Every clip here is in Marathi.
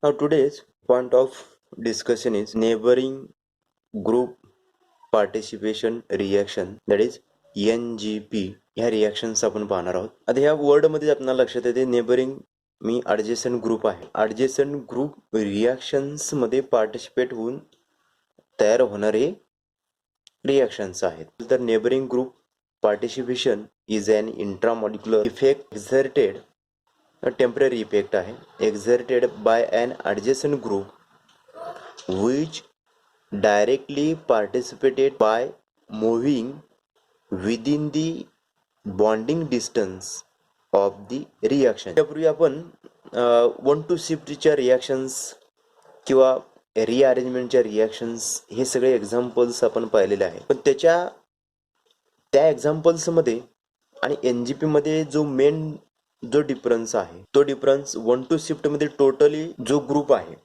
Now today's point of discussion is neighboring group participation reaction, that is NGP. ह्या रिॲक्शन्स आपण पाहणार आहोत. आता ह्या वर्डमध्ये आपल्याला लक्षात येते नेबरिंग मी ॲडजेसंट ग्रुप आहे. ॲडजेसंट ग्रुप रिॲक्शन्समध्ये पार्टिसिपेट होऊन तयार होणारे रिॲक्शन्स आहेत. तर neighbouring group participation is an intramolecular effect exerted, temporary effect आहे, exerted by an adjacent group which directly participated by moving within the bonding distance of the reaction. त्यापूर्वी आपण 1-2 शिफ्टच्या रिॲक्शन्स किंवा रिअरेंजमेंटच्या रिॲक्शन्स हे सगळे एक्झाम्पल्स आपण पाहिलेले आहे. पण त्या एक्झाम्पल्समध्ये आणि NGP मध्ये जो डिफरन्स आहे तो डिफरन्स 1-2 शिफ्टमध्ये टोटली जो ग्रुप आहे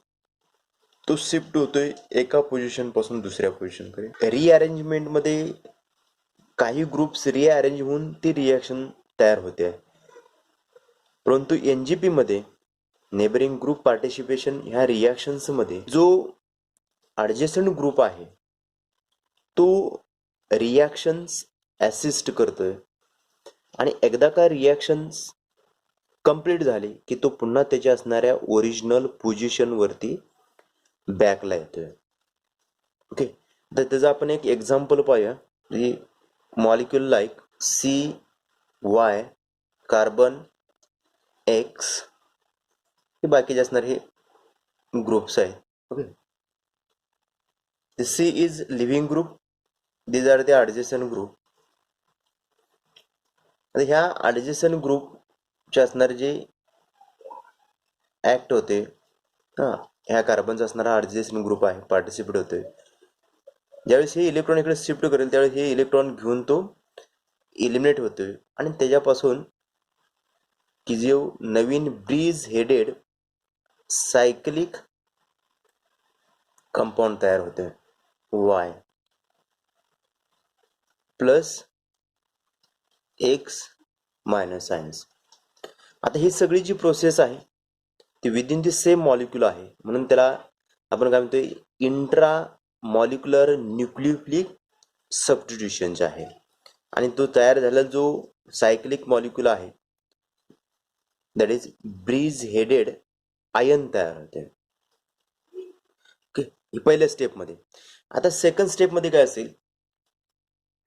तो शिफ्ट होतोय एका पोझिशन पासून दुसऱ्या पोझिशनकडे. रिअरेंजमेंटमध्ये काही ग्रुप्स रिअरेंज होऊन ती रिॲक्शन तयार होते आहे. परंतु NGP मध्ये नेबरिंग ग्रुप पार्टिसिपेशन ह्या रिॲक्शन्समध्ये जो ॲडजेसंट ग्रुप आहे तो रिॲक्शन्स असिस्ट करतोय आणि एकदा का रिॲक्शन्स कंप्लीट झाली की तो पुन्हा त्याच्या असणाऱ्या ओरिजिनल पोझिशनवरती बॅकला येतोय. ओके, तर त्याचं आपण एक एक्झाम्पल पाहूया. Molecule like CY carbon X हे बाकीचे असणारे हे ग्रुप्स आहेत. Okay, C is leaving group, these are the adjacent group. आता ह्या ॲडजेसंट ग्रुपचे असणारे जे ॲक्ट होते ह्या कार्बनचा असणारा ॲडजेसंट ग्रुप आहे पार्टिसिपेट होतोय. ज्यावेळेस हे इलेक्ट्रॉन इकडे शिफ्ट करेल त्यावेळेस हे इलेक्ट्रॉन घेऊन तो इलिमिनेट होतोय आणि त्याच्यापासून की जो नवीन ब्रीज हेडेड सायक्लिक कंपाऊंड तयार होते Y plus X minus science. आता ही सगळी जी प्रोसेस आहे ती विदिन दी सेम मॉलिक्यूल आहे, म्हणून त्याला आपण काय म्हणतोय इंट्रा मॉलिक्युलर न्यूक्लियोफिलिक सबस्टिट्यूशनचे आहे. आणि तो तयार झालेला जो सायक्लिक मॉलिक्यूल आहे that is bridge headed ion तयार होते. ओके, ही पहिल्या स्टेपमध्ये. आता सेकंड स्टेपमध्ये काय असेल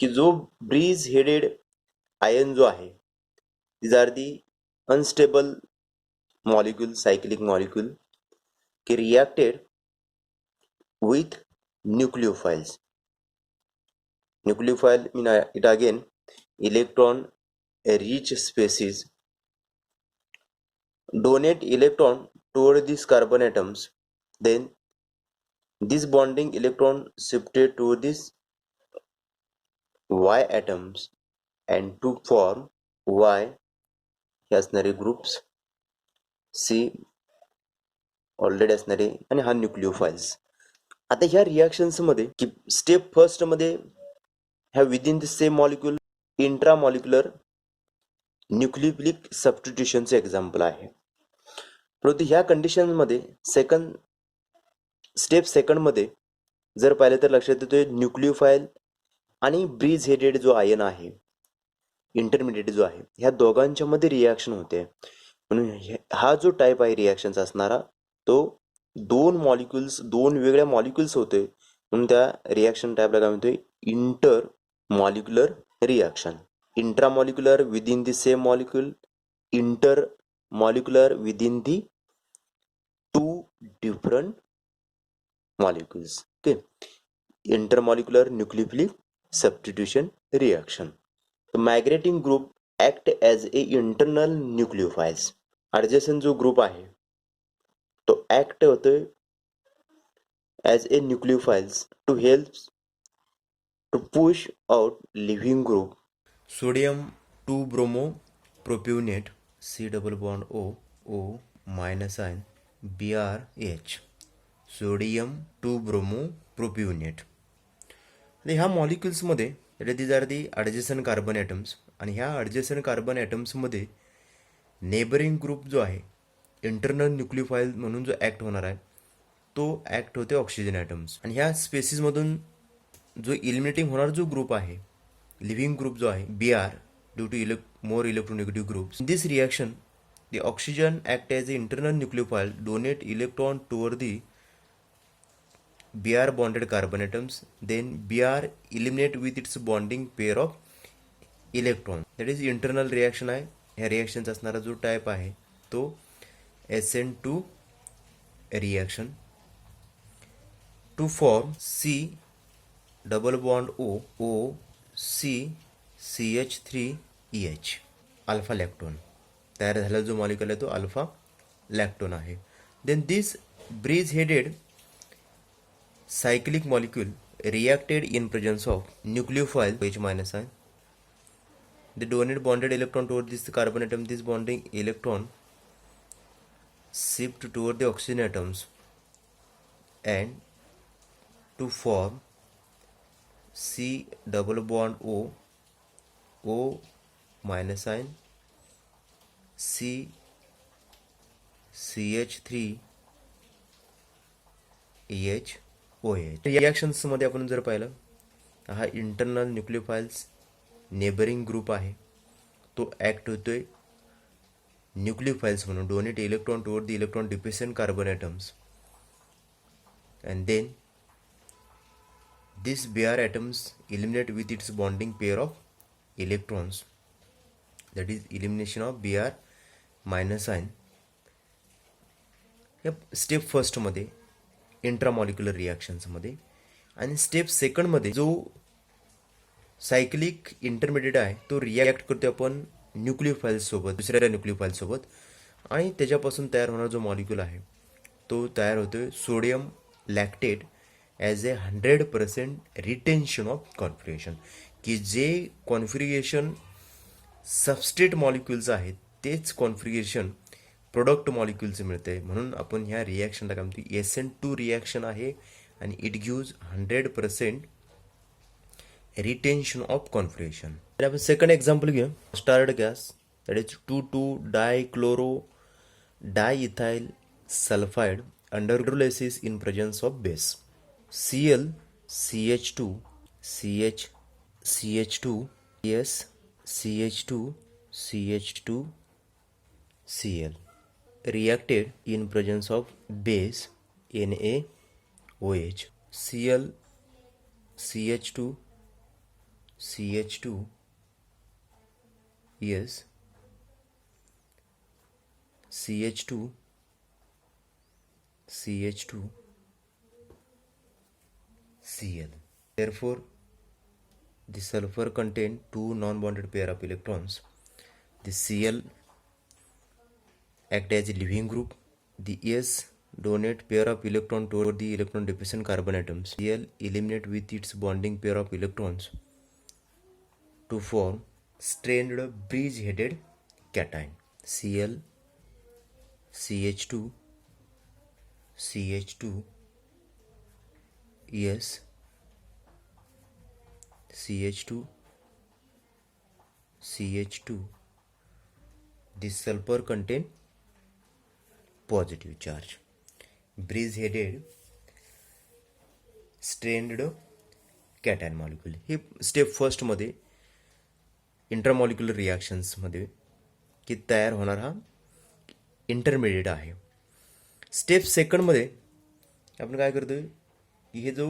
की जो ब्रीज हेडेड आयन जो आहे these are the unstable molecule, cyclic molecule की reacted with nucleophiles. Nucleophile mean it again electron rich species donate electron toward these carbon atoms, then this bonding electron shifted to these Y atoms and to form Y हे असणारे ग्रुप्स, C ऑलरेडी असणारे आणि हा न्यूक्लिओफाइल्स. आता ह्या रिॲक्शन्समध्ये की स्टेप फर्स्टमध्ये ह्या within the same molecule intramolecular nucleophilic सबस्टिट्यूशनचे एक्झाम्पल आहे. परंतु ह्या कंडिशनमध्ये स्टेप सेकंडमध्ये जर पाहिलं तर लक्षात येतोय न्यूक्लिओफाइल आणि ब्रीज हेडेड जो आयन आहे इंटरमिडिएट जो आहे ह्या दोघांच्या मध्ये रिॲक्शन होते. म्हणून हा जो टाईप आहे रिॲक्शनचा असणारा तो दोन वेगळ्या मॉलिक्युल्स होते, म्हणून त्या रिॲक्शन टाईपला काय म्हणतोय inter molecular reaction. Intramolecular within the same molecule, inter molecular within the two different molecules. Okay, intermolecular nucleophilic substitution reaction. Migrating group act as a internal nucleophiles. Adjacent जो ग्रुप आहे तो ऍक्ट होतोय as a nucleophiles to help to push out leaving group. Sodium 2 bromo propionate C double bond O minus ion BrH sodium 2 bromo propionate. ह्या मॉलिक्युल्समध्ये these are the adjacent carbon atoms आणि ह्या ॲडजेसंट कार्बन ॲटम्समध्ये नेबरिंग ग्रुप जो आहे इंटरनल न्यूक्लियोफाईल म्हणून जो ॲक्ट होणार आहे तो ॲक्ट होते ऑक्सिजन ॲटम्स. आणि ह्या स्पेसिसमधून जो इलिमिनेटिंग होणार जो ग्रुप आहे, लिव्हिंग ग्रुप जो आहे BR, due to more electronegative groups, in this reaction the oxygen act as the internal nucleophile, donate electron toward the Br bonded carbon atoms, then Br eliminate with its bonding pair of electrons. That is internal reaction आहे. ह्या रिॲक्शनचा असणारा जो टाईप आहे तो SN2 reaction to form C double bond O C CH3EH alpha lactone. तयार झालेला जो मॉलिक्युल आहे तो अल्फा लॅक्टोन आहे. Then this bridge headed cyclic molecule reacted in presence of nucleophile H minus ion. They donate bonded electron toward this carbon atom. This bonding electron shift toward the oxygen atoms and to form C double bond O minus ion C CH3EH OH. रिॲक्शन्समध्ये आपण जर पाहिलं हा इंटरनल न्यूक्लियोफाइल्स नेबरिंग ग्रुप आहे तो ॲक्ट होतोय न्यूक्लियोफाइल्स म्हणून, donate electron toward the electron dependent carbon atoms and then this Br atoms eliminate with its bonding pair of electrons, that is elimination of Br minus ion. या स्टेप फर्स्टमध्ये इंट्रामॉलिक्युलर रिॲक्शन्समध्ये, आणि स्टेप सेकंडमध्ये जो सायक्लिक इंटरमिडिएट आहे तो रिॲक्ट करतो आपण न्यूक्लियोफाइल्ससोबत, दुसऱ्या न्यूक्लियोफाइल्ससोबत, आणि त्याच्यापासून तयार होणारा जो मॉलिक्युल आहे तो तयार होतोय sodium lactate as a 100% retention of configuration, की जे कॉन्फिगरेशन सबस्ट्रेट मॉलिक्युल्स आहेत तेच कॉन्फिगरेशन प्रोडक्ट मॉलिक्युल्स मिळते. म्हणून आपण ह्या रिॲक्शनला काय म्हणतो SN2 रिॲक्शन आहे आणि it gives 100% retention of configuration. तर आपण सेकंड एक्झाम्पल घेऊ. स्टार्ड गॅस दॅट इज 2,2-डायक्लोरो diethyl sulphide under hydrolysis in presence of base Cl CH2 CH2 yes CH2 CH2 Cl reacted in presence of base NaOH. Cl CH2 CH2 yes CH2 CH2 Cl. Therefore, the sulfur contain two non-bonded pair of electrons. The Cl act as a leaving group. The S donate pair of electron toward the electron deficient carbon atoms. Cl eliminate with its bonding pair of electrons to form strained bridge-headed cation. Cl CH2 CH2 yes CH2 CH2. This sulfur contain positive charge. Bridge headed strained cation molecule. हे स्टेप फर्स्टमध्ये इंट्रामॉलिक्युलर रिॲक्शन्समध्ये की तयार होणार हा इंटरमिडिएट आहे. स्टेप सेकंडमध्ये आपण काय करतोय, हे जो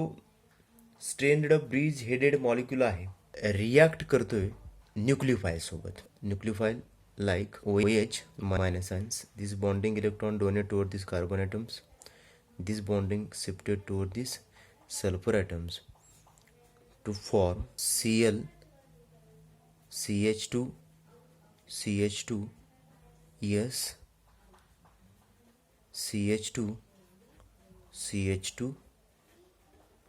स्ट्रेन्ड ब्रिज हेडेड मॉलिक्युल आहे रिॲक्ट करतोय न्यूक्लियोफाइल सोबत. Nucleophile like OH minus ions. This bonding electron donate toward these carbon atoms. This bonding shifted toward these sulfur atoms to form Cl CH2 CH2 yes CH2 CH2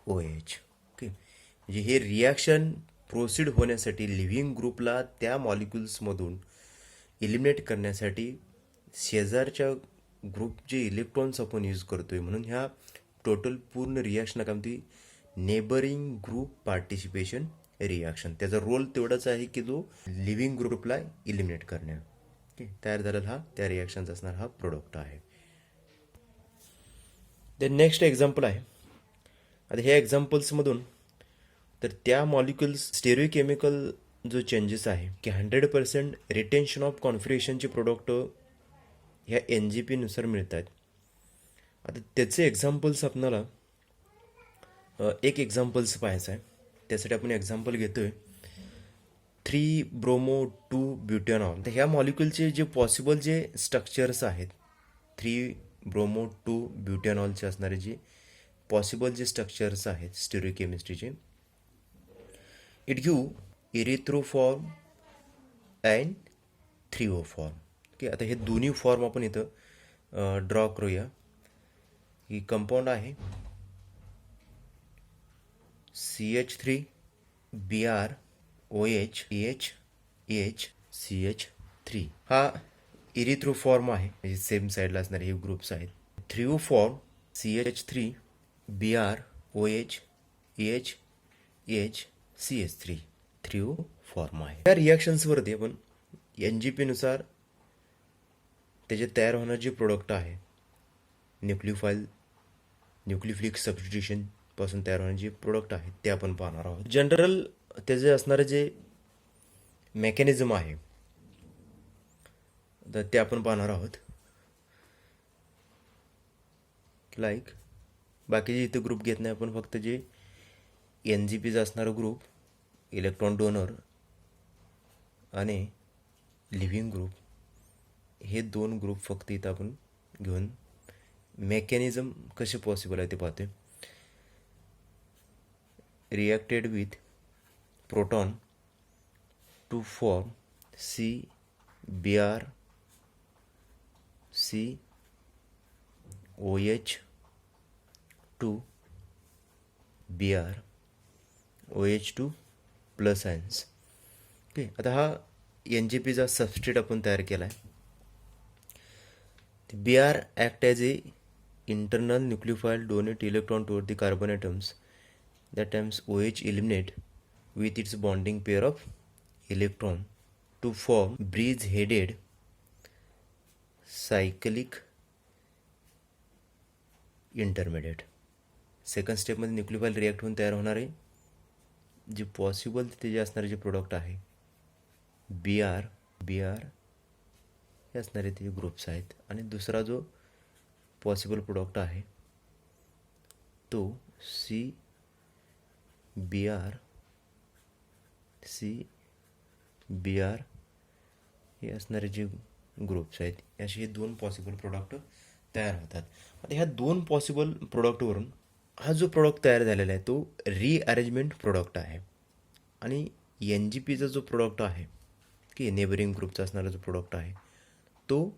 OH. Okay, म्हणजे हे रिॲक्शन प्रोसीड होण्यासाठी लिव्हिंग ग्रुपला त्या मॉलिक्युल्समधून इलिमिनेट करण्यासाठी शेजारच्या ग्रुपचे इलेक्ट्रॉन्स आपण यूज करतोय. म्हणून ह्या टोटल पूर्ण रिॲक्शन काय म्हणते नेबरिंग ग्रुप पार्टिसिपेशन रिॲक्शन. त्याचा रोल तेवढाच आहे की जो लिव्हिंग ग्रुपला इलिमिनेट करण्या. ओके, तयार झालेला हा त्या रिॲक्शनचा असणार हा प्रोडक्ट आहे. ते नेक्स्ट एक्झाम्पल आहे. आता ह्या एक्झाम्पल्समधून तर त्या मॉलिक्युल्स स्टेरिओकेमिकल जो चेंजेस आहे की 100% रिटेन्शन ऑफ कॉन्फिगरेशनचे प्रोडक्ट ह्या NGP नुसार मिळत आहेत. आता त्याचे एक्झाम्पल्स आपल्याला एक एक्झाम्पल्स पाहायचं आहे. त्यासाठी आपण एक्झाम्पल घेतोय 3-bromo-2-butanol. तर ह्या मॉलिक्युलचे जे पॉसिबल जे स्ट्रक्चर्स आहेत 3-bromo-2-butanolचे असणारे जे पॉसिबल जे स्ट्रक्चर्स आहेत स्टिरिओकेमिस्ट्रीचे, इट गिव्ह इरिथ्रोफॉर्म अँड थ्रिओफॉर्म. ओके, आता हे दोन्ही फॉर्म आपण इथं ड्रॉ करूया. ही कंपाऊंड आहे CH3BrOH हा इरिथ्रोफॉर्म आहे, म्हणजे सेम साईडला असणारे हे ग्रुप्स आहेत. थ्रिओफॉर्म CH3BrOH थ्रिओफॉर्म आहे. या रिॲक्शन्सवरती आपण NGP नुसार त्याचे तयार होणारे जे प्रोडक्ट आहे न्यूक्लियोफिलिक सबस्टिट्यूशन पासून तयार होणारे जे प्रोडक्ट आहेत ते आपण पाहणार आहोत. जनरल त्याचे असणारे जे मेकॅनिझम आहे तर ते आपण पाहणार आहोत. लाईक बाकीचे इथे ग्रुप घेत नाही आपण, फक्त जे NGPचा असणारा ग्रुप इलेक्ट्रॉन डोनर आणि लिव्हिंग ग्रुप हे दोन ग्रुप फक्त इथं आपण घेऊन मेकॅनिझम कसे पॉसिबल आहे ते पाहतोय. Reacted with proton to form CBrCOH2 plus ions. Okay, आता हा NGPचा सबस्ट्रेट आपण तयार केला आहे. Br act as a internal nucleophile donate electron toward the carbon atoms. That times OH eliminate with its bonding pair of electron to form bridge-headed cyclic intermediate. Second स्टेपमध्ये न्यूक्लियोफाईल रिॲक्ट होऊन तयार होणारे जे पॉसिबल ते जे असणारे जे प्रोडक्ट आहे BR हे असणारे ते ग्रुप्स आहेत. आणि दुसरा जो पॉसिबल प्रोडक्ट आहे तो CBr हे असणारे जे ग्रुप्स आहेत असे हे दोन पॉसिबल प्रोडक्ट तयार होतात. आता ह्या दोन पॉसिबल प्रोडक्टवरून हा जो प्रोडक्ट तयार झालेला आहे तो रिअरेंजमेंट प्रोडक्ट आहे. आणि NGPचा जो प्रोडक्ट आहे की नेबरिंग ग्रुपचा असणारा जो प्रोडक्ट आहे तो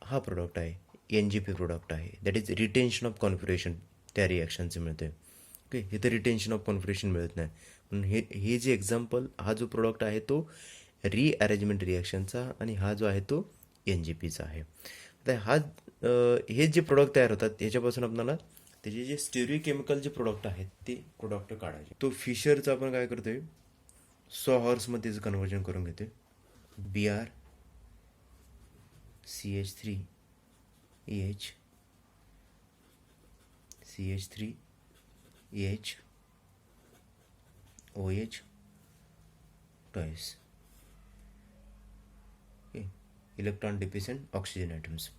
हा प्रोडक्ट आहे NGP प्रोडक्ट आहे. That is retention of configuration त्या रिॲक्शनचं मिळतं. ओके, इथं रिटेन्शन ऑफ कॉन्फिगरेशन मिळत नाही. म्हणून हे जे एक्झाम्पल हा जो प्रोडक्ट आहे तो रिअरेंजमेंट रिॲक्शनचा आणि हा जो आहे तो NGPचा आहे. आता हे जे प्रोडक्ट तयार होतात ह्याच्यापासून आपल्याला त्याचे जे स्टेरिओकेमिकल जे प्रोडक्ट आहेत ते प्रोडक्ट काढायचे. तो फिशरचं आपण काय करतोय सॉहॉर्समध्ये कन्व्हर्जन करून घेतोय. Br CH3EH OH twice. ओके, इलेक्ट्रॉन डिपेंडंट ऑक्सिजन ॲटम्स.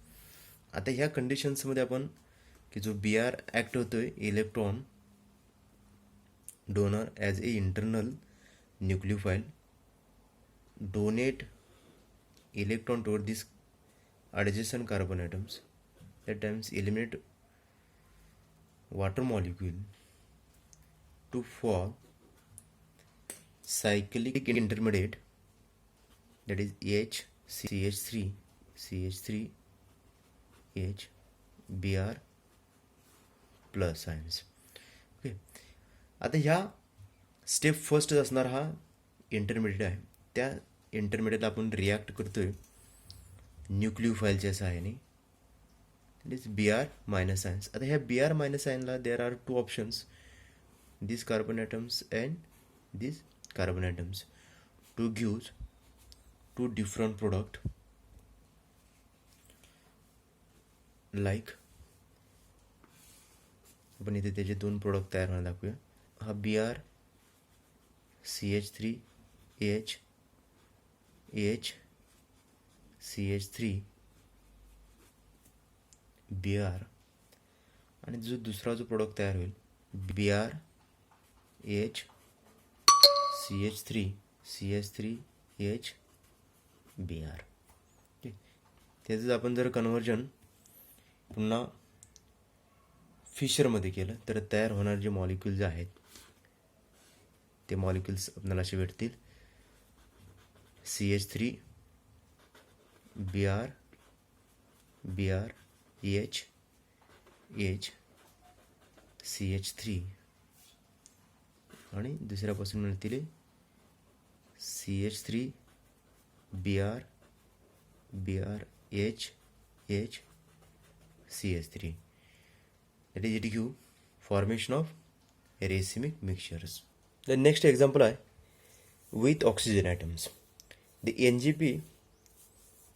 आता ह्या कंडिशन्समध्ये आपण की जो Br ॲक्ट होतोय electron donor as a internal nucleophile donate electron toward these adjacent carbon atoms. At times eliminate water molecule to form cyclic intermediate, that is CH3H Br plus ions. Okay, आता ह्या स्टेप फर्स्ट असणार हा इंटरमिडिएट आहे. त्या इंटरमिडिएटला आपण रिॲक्ट करतोय न्यूक्लियोफाईलच्या सहाय्याने, it is Br minus ions. आता ह्या Br मायनस आयनला there are two options, this carbon atoms and this carbon atoms, to gives two different product like आपण इथे त्याचे 2 प्रोडक्ट तयार होणार दाखवूया. हा BrCH3AH BR आणि जो दुसरा जो प्रोडक्ट तयार होईल BrCH3BR. त्याचं आपण जर कन्व्हर्जन पुन्हा फिशरमध्ये केलं तर तयार होणारे जे मॉलिक्युल्स आहेत ते मॉलिक्युल्स आपल्याला असे भेटतील. CH3 BR CH3 आणि दुसऱ्यापासून मिळतील CH3 BR CH3. That is, it give formation of racemic mixtures. The next example is with oxygen atoms. The NGP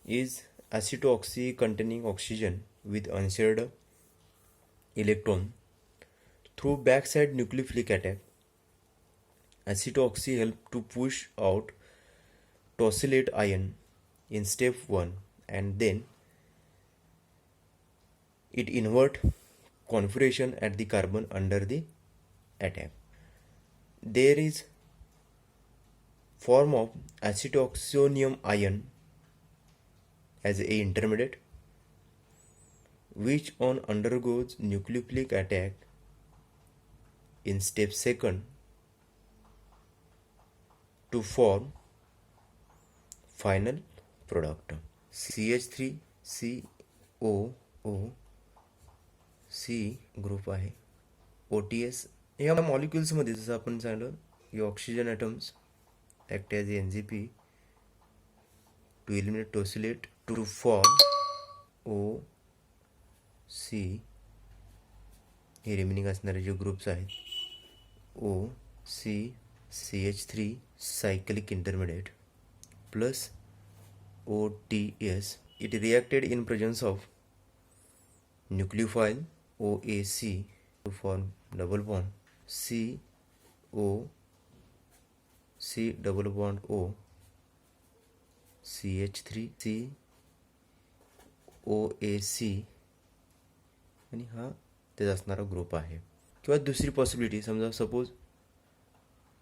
is acetoxy containing oxygen with unshared electron. Through backside nucleophilic attack, acetoxy help to push out tosylate ion in step 1 and then it invert configuration at the carbon under the attack. There is form of acetoxonium ion as a intermediate which on undergoes nucleophilic attack in step 2 to form final product CH3COO C group आहे. OTS या मॉलिक्युल्समध्ये जसं आपण सांगितलं की oxygen atoms act as NGP to eliminate tosylate to form OC. हे रिमेनिंग असणारे जे ग्रुप्स आहेत OC CH3 cyclic intermediate plus OTS. It reacted in presence of nucleophile OAC to form double bond C double bond O CH3 C OAC आणि हा त्याचा असणारा ग्रुप आहे. किंवा दुसरी पॉसिबिलिटी समजा suppose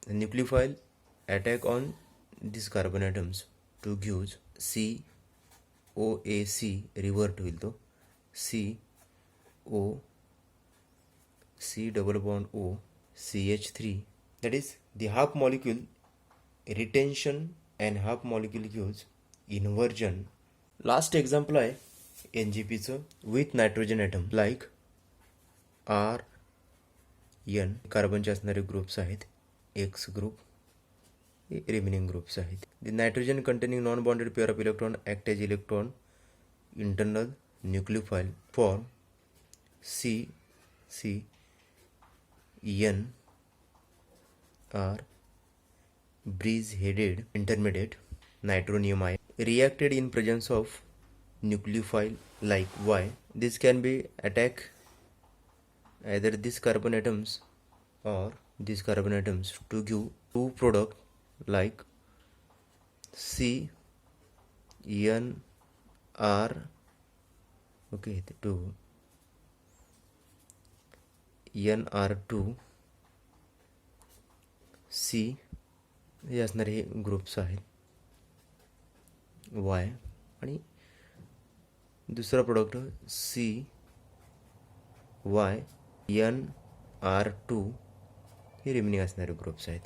nucleophile attack on this carbon atoms to gives COAC revert होईल तो C double bond O CH3. That is, the half molecule retention and half molecule gives inversion. Last example आहे NGPचं with nitrogen atom like RN. कार्बनचे असणारे ग्रुप्स आहेत X ग्रुप, रिमेनिंग ग्रुप्स आहेत. The nitrogen containing non-bonded pair of electron act as electron internal nucleophile form CN are breeze-headed intermediate nitronium ion reacted in presence of nucleophile like Y. This can be attack either these carbon atoms or these carbon atoms to give two product like CNR. Okay, two NR2 C हे असणारे हे ग्रुप्स आहेत Y आणि दुसरा प्रोडक्ट CYNR2 हे रिमेनिंग असणारे ग्रुप्स आहेत.